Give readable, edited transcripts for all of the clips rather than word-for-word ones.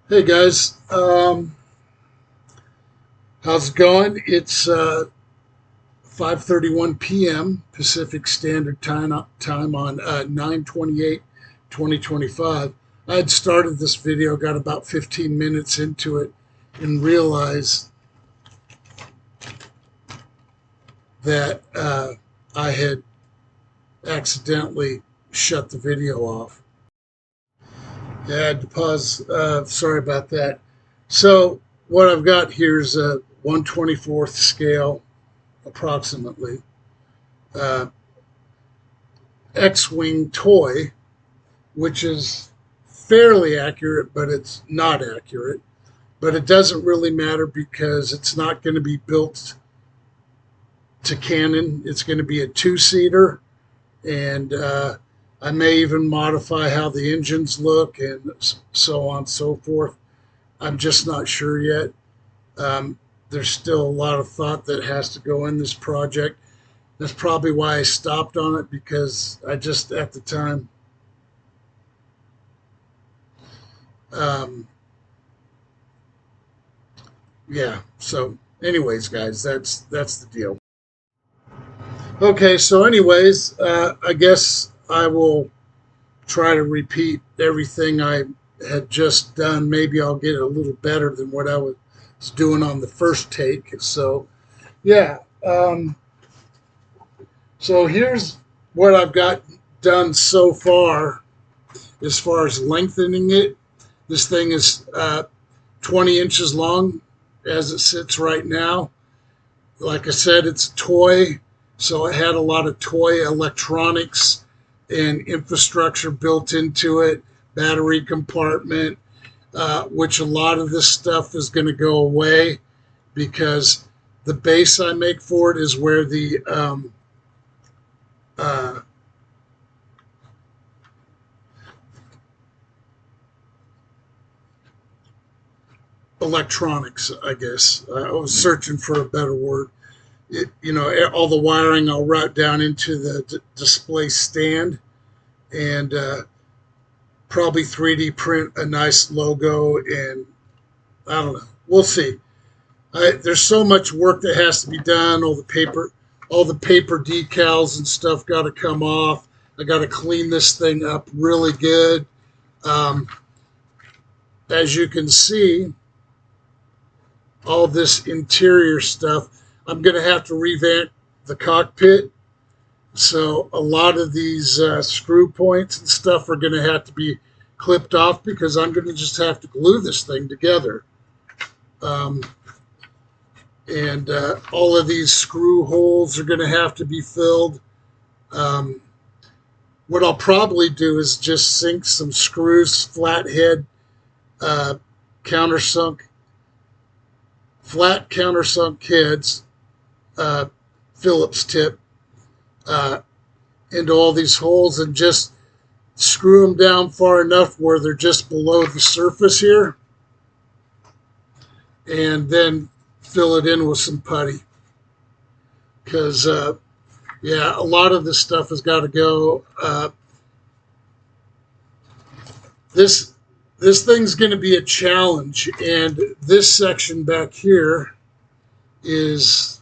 Hey guys, how's it going? It's 5:31 p.m. Pacific Standard Time on 9/28/2025. I had started this video, got about 15 minutes into it, and realized that I had accidentally shut the video off. Yeah, I had to pause. Sorry about that. So what I've got here is a 1/24th scale, approximately, uh, X-wing toy, which is fairly accurate, but it's not accurate. But it doesn't really matter because it's not going to be built to Canon. It's going to be a two-seater, and I may even modify how the engines look and so on and so forth. I'm just not sure yet. There's still a lot of thought that has to go in this project. That's probably why I stopped on it, because I just at the time, um, yeah. So, anyways, guys, that's the deal. Okay, so anyways, I guess I will try to repeat everything I had just done. Maybe I'll get a little better than what I was doing on the first take. So, yeah. So here's what I've got done so far as lengthening it. This thing is 20 inches long as it sits right now. Like I said, it's a toy, so it had a lot of toy electronics and infrastructure built into it, battery compartment, which a lot of this stuff is going to go away because the base I make for it is where the uh, electronics, I guess. I was searching for a better word. All the wiring I'll route down into the display stand, and probably 3D print a nice logo, and I don't know. We'll see. There's so much work that has to be done. All the paper decals and stuff got to come off. I got to clean this thing up really good. Um, as you can see, all this interior stuff, I'm going to have to revamp the cockpit. So a lot of these screw points and stuff are going to have to be clipped off because I'm going to just have to glue this thing together. Um, and all of these screw holes are going to have to be filled. Um, what I'll probably do is just sink some screws, flathead, uh, countersunk, flat countersunk heads, uh, Phillips tip, uh, into all these holes and just screw them down far enough where they're just below the surface here, and then fill it in with some putty. Because, yeah, a lot of this stuff has got to go. This thing's going to be a challenge, and this section back here is,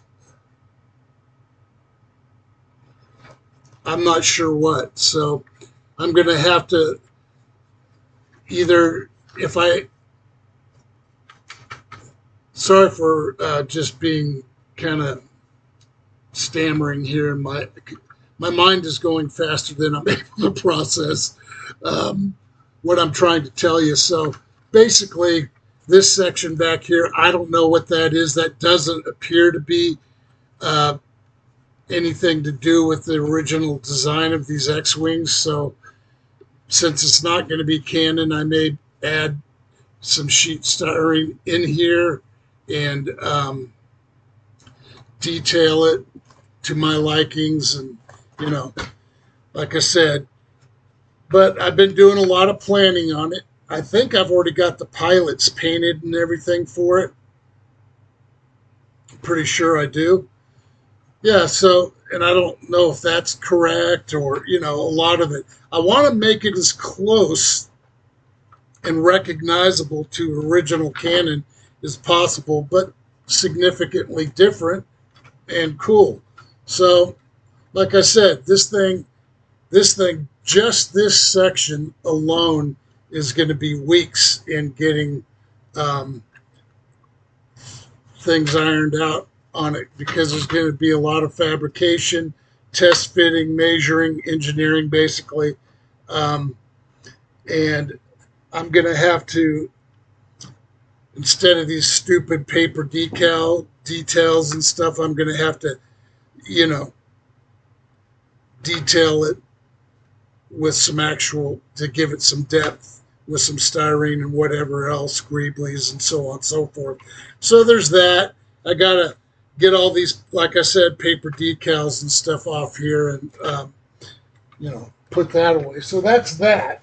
I'm not sure what. So I'm going to have to either, if I, sorry for just being kind of stammering here. My mind is going faster than I'm able to process what I'm trying to tell you. So basically, this section back here, I don't know what that is. That doesn't appear to be anything to do with the original design of these X-Wings. So since it's not going to be Canon, I may add some sheet styrene in here and detail it to my likings. And, like I said, but I've been doing a lot of planning on it. I think I've already got the pilots painted and everything for it. Pretty sure I do. Yeah, so, and I don't know if that's correct or, a lot of it. I want to make it as close and recognizable to original Canon as possible, but significantly different and cool. So, like I said, this thing, just this section alone is going to be weeks in getting um, things ironed out on it, because there's going to be a lot of fabrication, test fitting, measuring, engineering, basically. Um, and I'm going to have to, instead of these stupid paper details and stuff, I'm going to have to, you know, detail it with some actual, to give it some depth with some styrene and whatever else, greeblies and so on and so forth. So there's that. I got to get all these, like I said, paper decals and stuff off here and, you know, put that away. So that's that.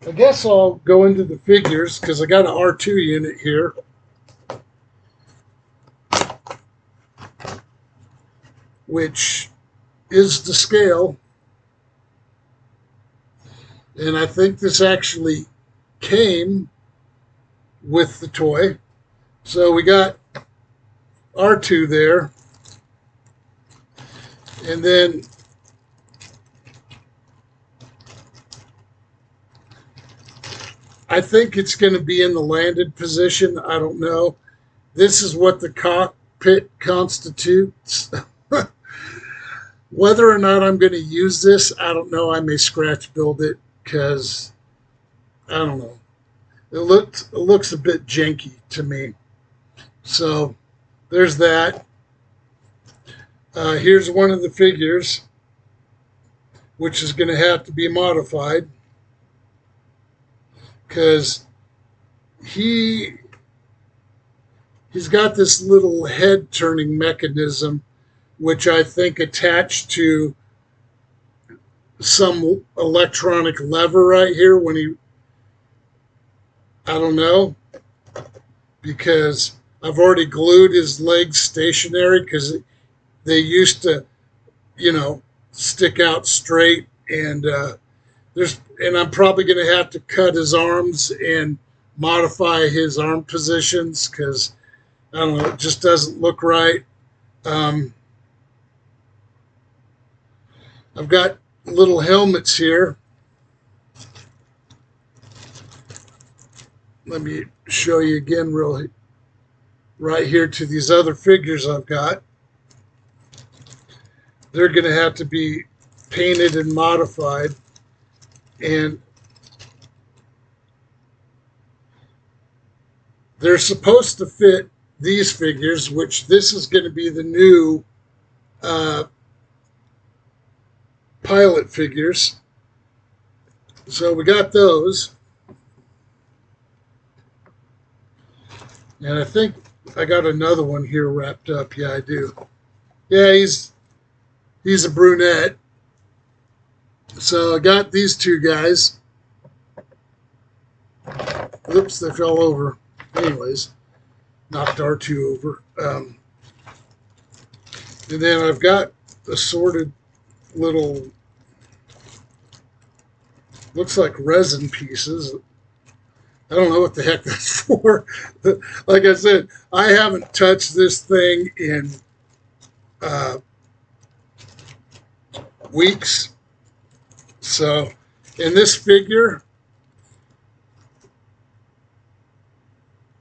I guess I'll go into the figures because I got an R2 unit here. Which is the scale. And I think this actually came with the toy. So we got R2 there. And then I think it's going to be in the landed position. I don't know. This is what the cockpit constitutes. Whether or not I'm going to use this, I don't know. I may scratch build it because I don't know. It looks a bit janky to me. So there's that. Here's one of the figures, which is going to have to be modified because he's got this little head turning mechanism, which I think attached to some electronic lever right here when he, I don't know, because I've already glued his legs stationary because they used to, you know, stick out straight, and and I'm probably going to have to cut his arms and modify his arm positions because I don't know, it just doesn't look right. I've got little helmets here. Let me show you again right here to these other figures I've got. They're going to have to be painted and modified. And they're supposed to fit these figures, which this is going to be the new pilot figures. So we got those. And I think I got another one here wrapped up. Yeah, I do. Yeah, he's a brunette. So I got these two guys. Oops, they fell over. Anyways, knocked R2 over. And then I've got assorted little, looks like resin pieces. I don't know what the heck that's for. Like I said, I haven't touched this thing in weeks. So, in this figure,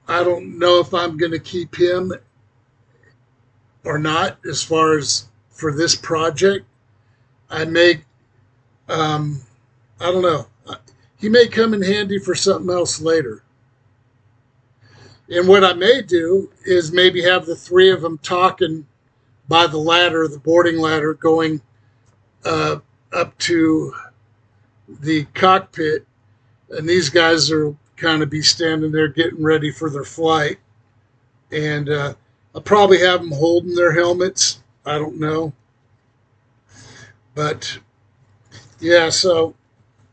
I don't know if I'm going to keep him or not as far as for this project. I may, I don't know. He may come in handy for something else later. And what I may do is maybe have the three of them talking by the ladder, the boarding ladder, going up to the cockpit. And these guys are kind of be standing there getting ready for their flight. And I'll probably have them holding their helmets. I don't know. But, yeah, so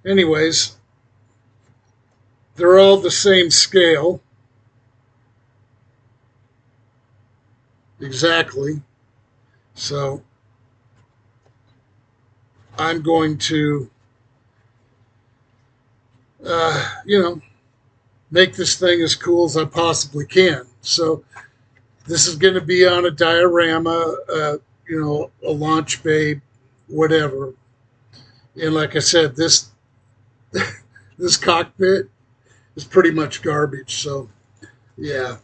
anyways, they're all the same scale. Exactly. So I'm going to you know, make this thing as cool as I possibly can. So this is going to be on a diorama, you know, a launch bay, whatever. And like I said, this this cockpit is pretty much garbage. So yeah.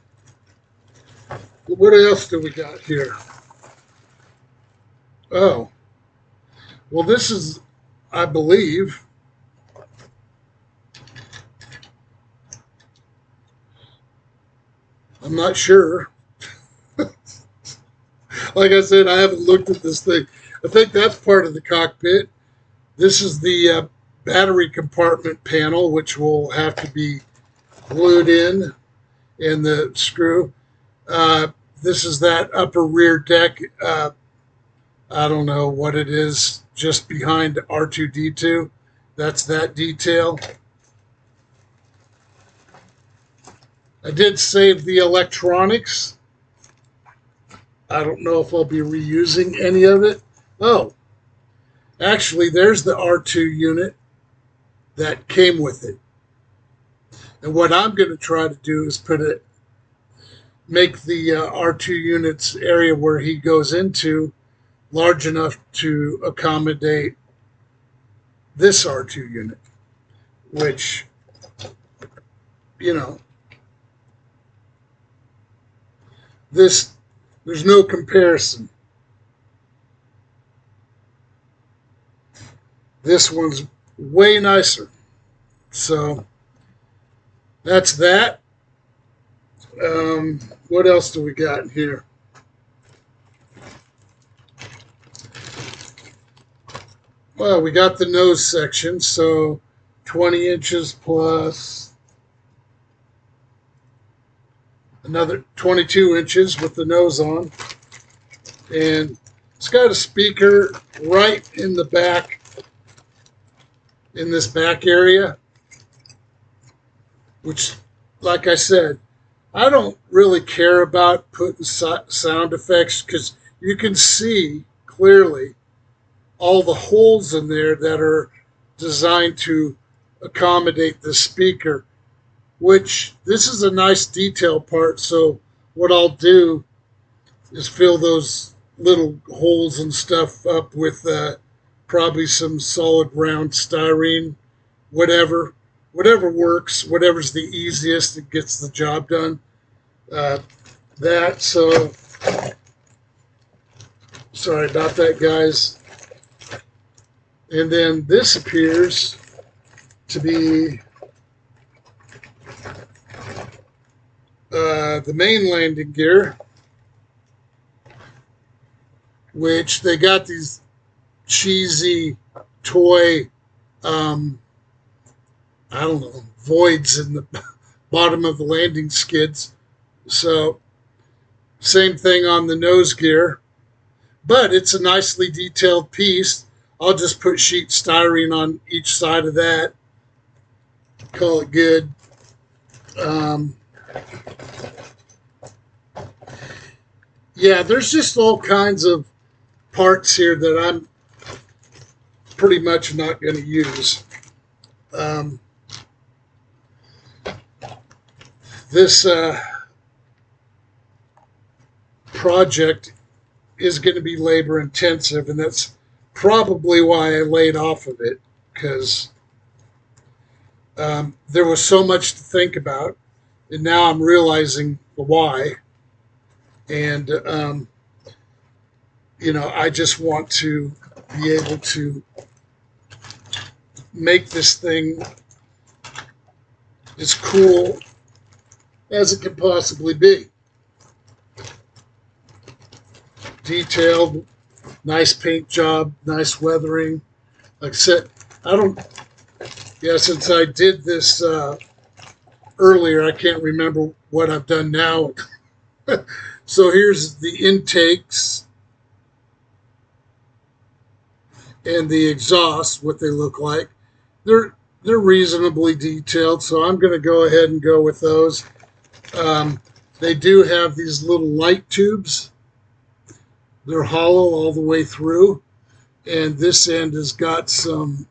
What else do we got here? Oh, well, this is, I believe, I'm not sure. Like I said, I haven't looked at this thing. I think that's part of the cockpit. This is the battery compartment panel, which will have to be glued in the screw. Uh, this is that upper rear deck. I don't know what it is, just behind R2-D2. That's that detail. I did save the electronics. I don't know if I'll be reusing any of it. Oh, actually, there's the R2 unit that came with it. And what I'm going to try to do is make the R2 unit's area where he goes into large enough to accommodate this R2 unit, which, you know, there's no comparison. This one's way nicer. So that's that. What else do we got in here? Well, we got the nose section, so 20 inches plus another 22 inches with the nose on. And it's got a speaker right in the back, in this back area, which, like I said, I don't really care about putting sound effects because you can see clearly all the holes in there that are designed to accommodate the speaker, which this is a nice detail part. So what I'll do is fill those little holes and stuff up with probably some solid round styrene, whatever works, whatever's the easiest that gets the job done. So sorry about that, guys. And then this appears to be the main landing gear, which they got these cheesy toy, I don't know, voids in the bottom of the landing skids. So same thing on the nose gear, but it's a nicely detailed piece. I'll just put sheet styrene on each side of that. Call it good. Yeah, there's just all kinds of parts here that I'm pretty much not going to use. This project is going to be labor intensive, and that's probably why I laid off of it, because there was so much to think about, and now I'm realizing the why. And, you know, I just want to be able to make this thing as cool as it can possibly be. Detailed, nice paint job, nice weathering. Like I said, since I did this earlier, I can't remember what I've done now. So here's the intakes and the exhaust, what they look like. They're reasonably detailed, so I'm going to go ahead and go with those. They do have these little light tubes. They're hollow all the way through, and this end has got some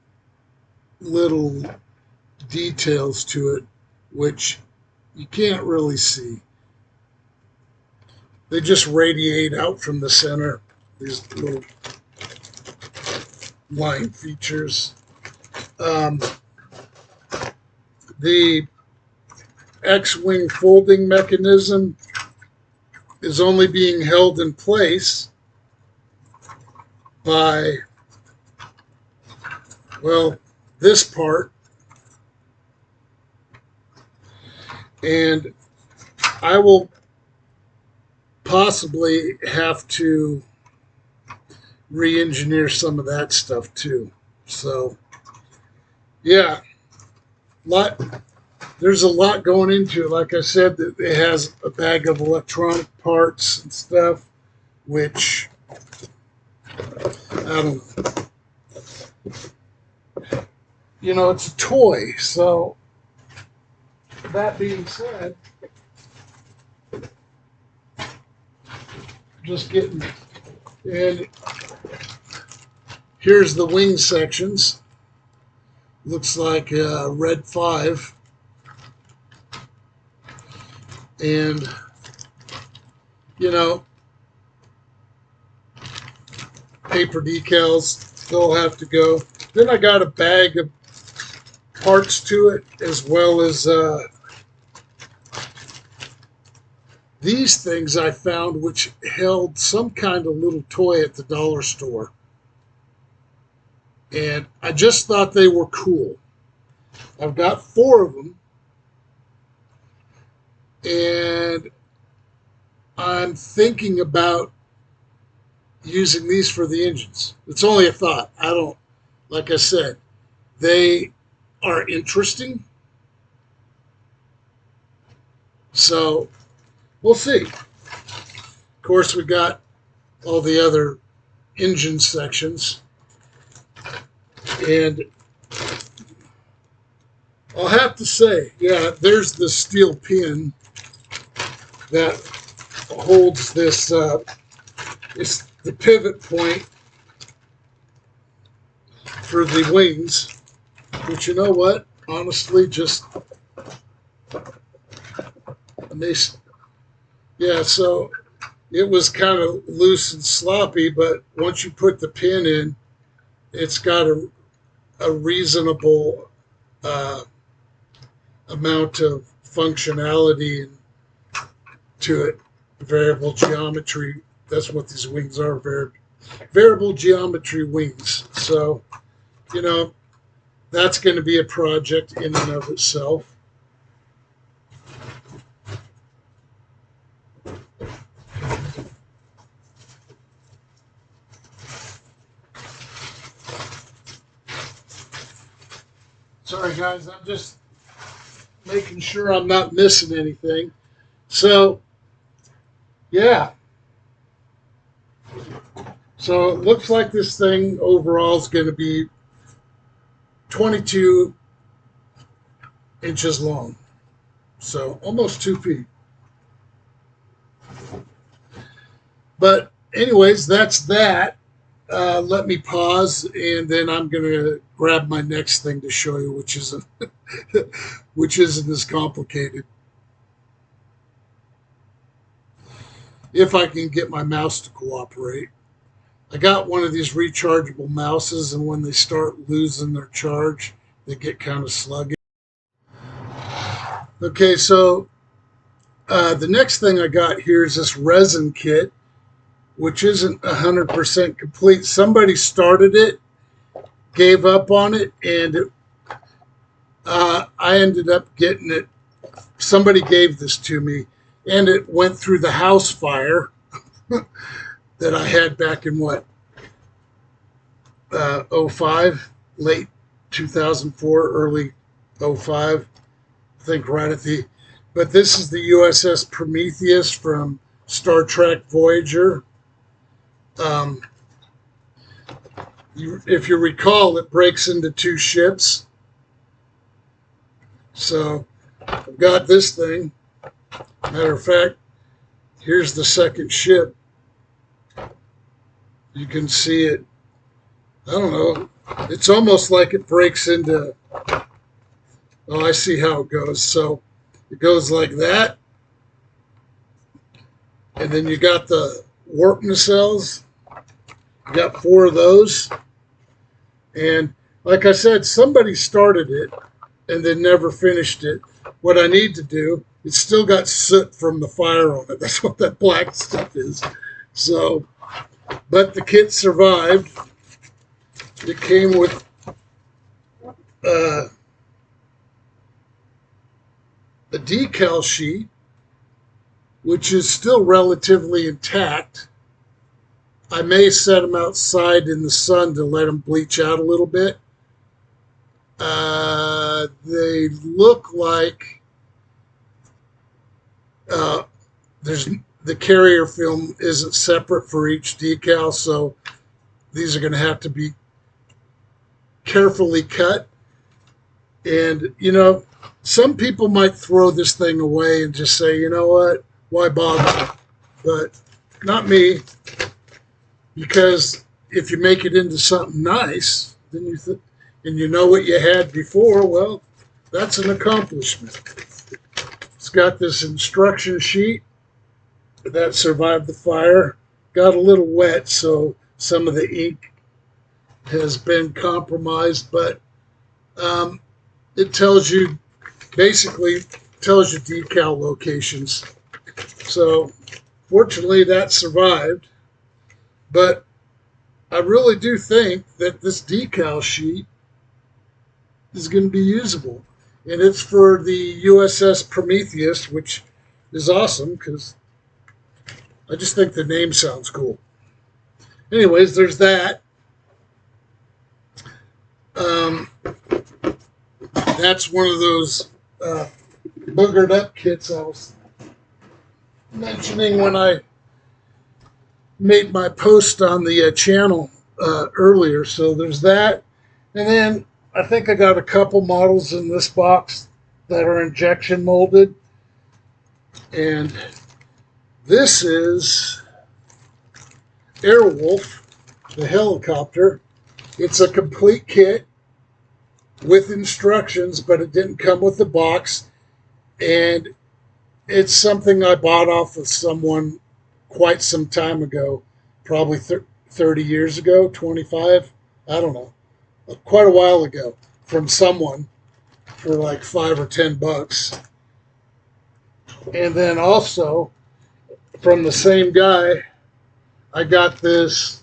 little details to it, which you can't really see. They just radiate out from the center, these little line features. The X-wing folding mechanism is only being held in place by, well, this part. And I will possibly have to re-engineer some of that stuff too. So, yeah, there's a lot going into it. Like I said, it has a bag of electronic parts and stuff, which I don't know. You know, it's a toy. So, that being said, just getting, and here's the wing sections. Looks like a red 5. And, you know, paper decals, they'll have to go. Then I got a bag of parts to it, as well as these things I found, which held some kind of little toy at the dollar store. And I just thought they were cool. I've got 4 of them. And I'm thinking about using these for the engines. It's only a thought. I don't, like I said, they are interesting. So we'll see. Of course, we got all the other engine sections. And I'll have to say, yeah, there's the steel pin that holds this, it's the pivot point for the wings, which, you know what, honestly, just, yeah, so it was kind of loose and sloppy, but once you put the pin in, it's got a reasonable amount of functionality to it. Variable geometry, that's what these wings are, variable geometry wings. So, you know, that's going to be a project in and of itself. Sorry guys, I'm just making sure I'm not missing anything. So, yeah. So it looks like this thing overall is going to be 22 inches long. So almost 2 feet. But anyways, that's that. Let me pause, and then I'm going to grab my next thing to show you, which isn't as complicated. If I can get my mouse to cooperate. I got one of these rechargeable mouses, and when they start losing their charge, they get kind of sluggish. Okay, so the next thing I got here is this resin kit, which isn't 100% complete. Somebody started it, gave up on it, and I ended up getting it. Somebody gave this to me, and it went through the house fire that I had back in what, 05, late 2004, early 05, I think right at the, but this is the USS Prometheus from Star Trek Voyager. If you recall, it breaks into 2 ships. So I've got this thing. Matter of fact, here's the second ship. You can see it. I don't know. It's almost like it breaks into Oh, I see how it goes. So it goes like that, and then you got the warp nacelles. You got 4 of those, and like I said, somebody started it and then never finished it. What I need to do, it's still got soot from the fire on it. That's what that black stuff is. So, but the kit survived. It came with uh, a decal sheet, which is still relatively intact. I may set them outside in the sun to let them bleach out a little bit. They look like there's the carrier film isn't separate for each decal, so these are going to have to be carefully cut. And some people might throw this thing away and just say, you know what, why bother? But not me, because if you make it into something nice, then and you know what you had before, well, that's an accomplishment. It's got this instruction sheet that survived the fire. Got a little wet, so some of the ink has been compromised, but it basically tells you decal locations. So fortunately that survived, but I really do think that this decal sheet is going to be usable. And it's for the USS Prometheus, which is awesome because I just think the name sounds cool. Anyways, there's that. That's one of those boogered up kits I was mentioning when I made my post on the channel earlier. So there's that. And then I think I got a couple models in this box that are injection molded. And this is AIRWOLF, the helicopter. It's a complete kit with instructions, but it didn't come with the box. And it's something I bought off of someone quite some time ago, probably 30 years ago, 25, I don't know, quite a while ago, from someone for like $5 or $10. And then also from the same guy, I got this.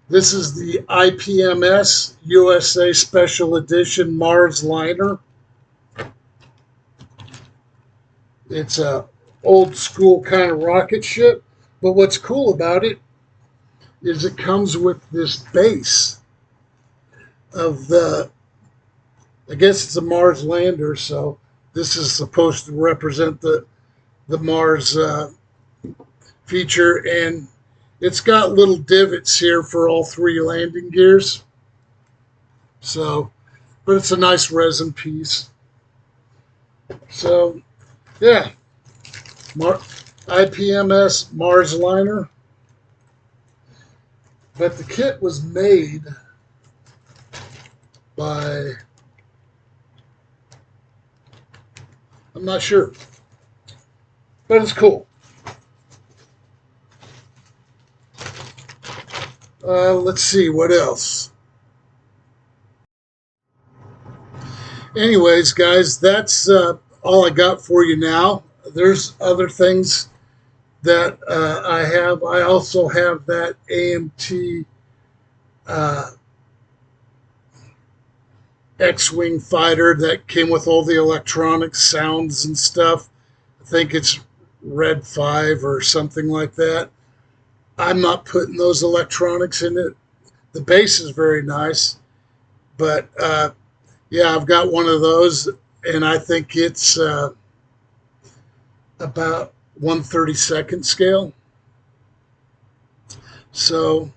This is the IPMS USA Special Edition Mars liner. It's a old school kind of rocket ship, but what's cool about it is it comes with this base of I guess it's a Mars lander, so this is supposed to represent the Mars feature, and it's got little divots here for all 3 landing gears. So, but it's a nice resin piece. So, yeah, IPMS Mars liner. But the kit was made by, I'm not sure, but it's cool. Let's see what else. Anyways, guys, that's all I got for you now. There's other things that I have. I also have that AMT X-Wing fighter that came with all the electronic sounds and stuff. I think it's Red 5 or something like that. I'm not putting those electronics in it. The base is very nice, but yeah, I've got one of those, and I think it's about 1/32 scale. So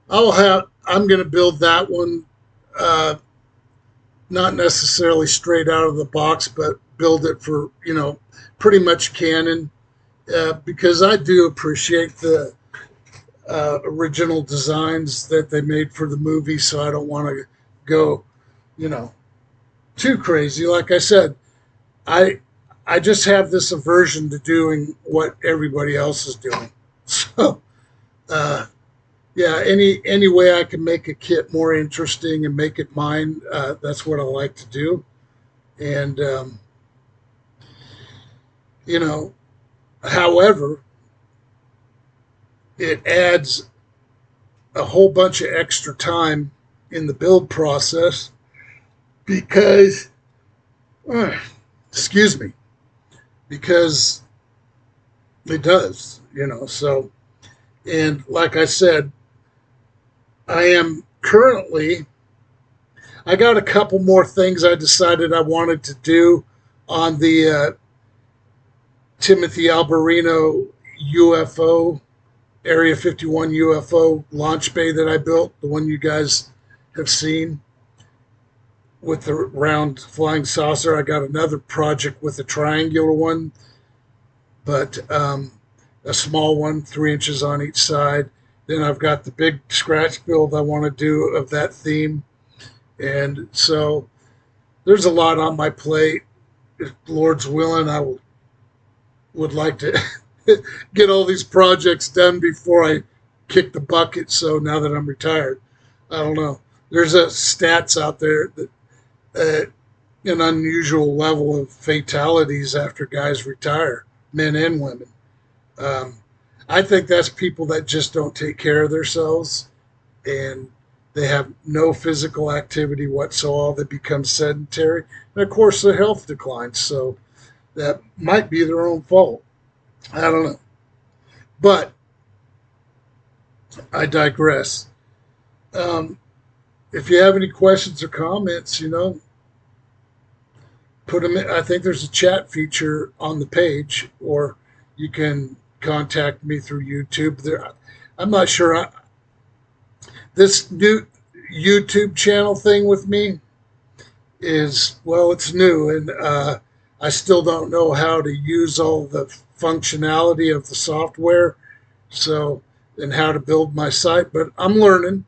I'm going to build that one, not necessarily straight out of the box, but build it for, pretty much canon, because I do appreciate the original designs that they made for the movie, so I don't want to go, too crazy. Like I said, I I just have this aversion to doing what everybody else is doing. So uh, yeah, any way I can make a kit more interesting and make it mine, that's what I like to do. And you know, however, it adds a whole bunch of extra time in the build process because, uh, excuse me, because it does, So, and like I said, I am currently, I got a couple more things I decided I wanted to do on the Timothy Alberino UFO, Area 51 UFO launch bay that I built, the one you guys have seen with the round flying saucer. I got another project with a triangular one, but a small one, 3 inches on each side. Then I've got the big scratch build I want to do of that theme. And so there's a lot on my plate. If Lord's willing, would like to get all these projects done before I kick the bucket. So now that I'm retired, I don't know. There's a stats out there that an unusual level of fatalities after guys retire, men and women. Um, I think that's people that just don't take care of themselves and they have no physical activity whatsoever. They become sedentary. And of course, their health declines. So that might be their own fault. I don't know. But I digress. Um, if you have any questions or comments, put them in. I think there's a chat feature on the page, or you can contact me through YouTube. I'm not sure. This new YouTube channel thing with me is, well, it's new, and I still don't know how to use all the functionality of the software, so and how to build my site. But I'm learn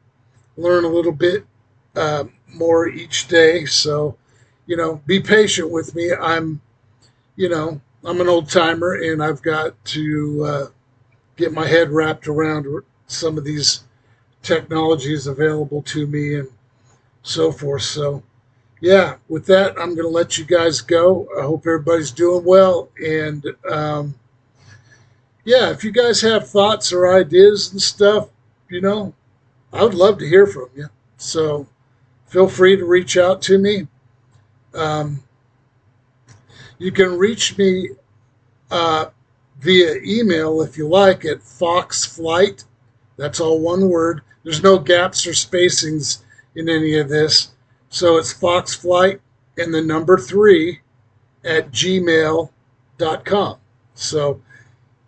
a little bit more each day. So, be patient with me. I'm an old timer, and I've got to get my head wrapped around some of these technologies available to me and so forth. So, yeah, with that, I'm going to let you guys go. I hope everybody's doing well. And yeah, if you guys have thoughts or ideas and stuff, I would love to hear from you. So feel free to reach out to me. Um, you can reach me uh, via email if you like at foxflight. That's all one word. There's no gaps or spacings in any of this. So it's foxflight and the number 3 at gmail.com. So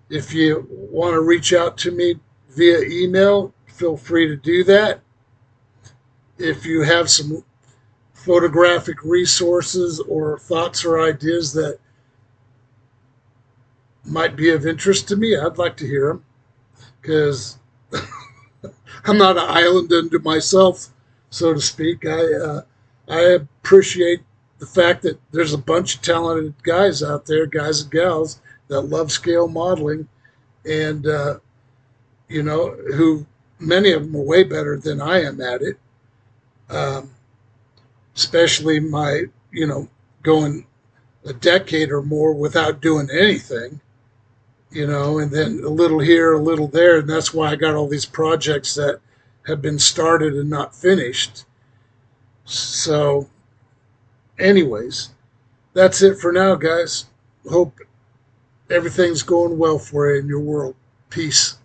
if you want to reach out to me via email, feel free to do that. If you have some photographic resources or thoughts or ideas that might be of interest to me, I'd like to hear them, because I'm not an island unto myself, so to speak. I appreciate the fact that there's a bunch of talented guys out there, guys and gals, that love scale modeling, and who many of them are way better than I am at it. Um, Especially my, going a decade or more without doing anything, and then a little here, a little there. And that's why I got all these projects that have been started and not finished. So, anyways, that's it for now, guys. Hope everything's going well for you in your world. Peace.